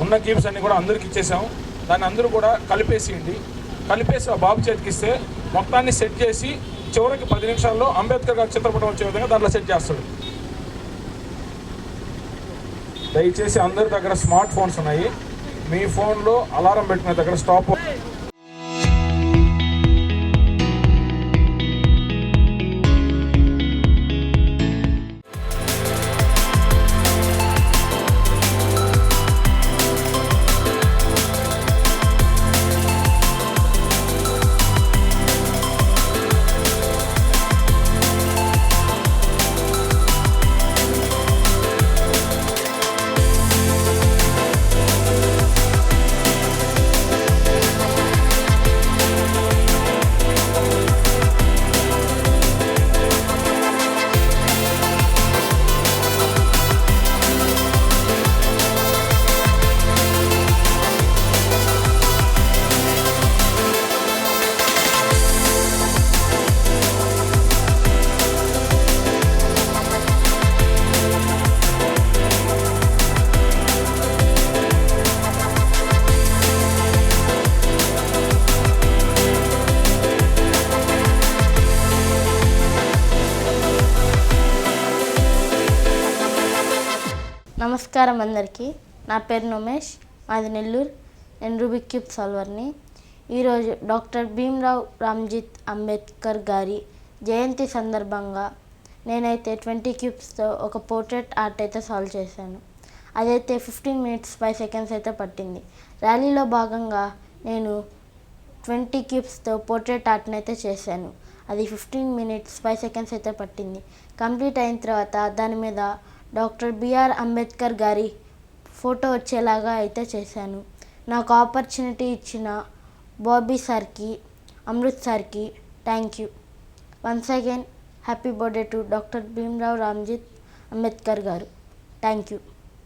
ఉన్న క్యూబ్స్ అన్నీ కూడా అందరికి ఇచ్చేసాం. దాన్ని అందరూ కూడా కలిపేసి ఆ బాబు చేతికి ఇస్తే మొత్తాన్ని సెట్ చేసి చివరికి 10 నిమిషాల్లో అంబేద్కర్ గారి చిత్రపటం వచ్చే విధంగా దాంట్లో సెట్ చేస్తాడు. దయచేసి అందరి దగ్గర స్మార్ట్ ఫోన్స్ ఉన్నాయి. మీ ఫోన్లో అలారం పెట్టుకునే దగ్గర స్టాప్. నమస్కారం అందరికీ. నా పేరు నోమేష్, మాది నెల్లూరు. నేను రూబిక్ క్యూబ్ సాల్వర్ని. ఈరోజు డాక్టర్ భీమ్రావ్ రామ్జీత్ అంబేద్కర్ గారి జయంతి సందర్భంగా నేనైతే 20 క్యూబ్స్తో ఒక పోర్ట్రేట్ ఆర్ట్ అయితే సాల్వ్ చేశాను. అదైతే 15 minutes 5 seconds అయితే పట్టింది. ర్యాలీలో భాగంగా నేను 20 క్యూబ్స్తో పోర్ట్రేట్ ఆర్ట్ని అయితే చేశాను. అది 15 minutes 5 seconds అయితే పట్టింది. కంప్లీట్ అయిన తర్వాత దాని మీద డాక్టర్ బిఆర్ అంబేద్కర్ గారి ఫోటో వచ్చేలాగా అయితే చేశాను. నాకు ఆపర్చునిటీ ఇచ్చిన బాబీ సార్కి, అమృత్ సార్కి thank you. Once again happy birthday to doctor Bhimrao Ramjit Ambedkar garu. Thank you.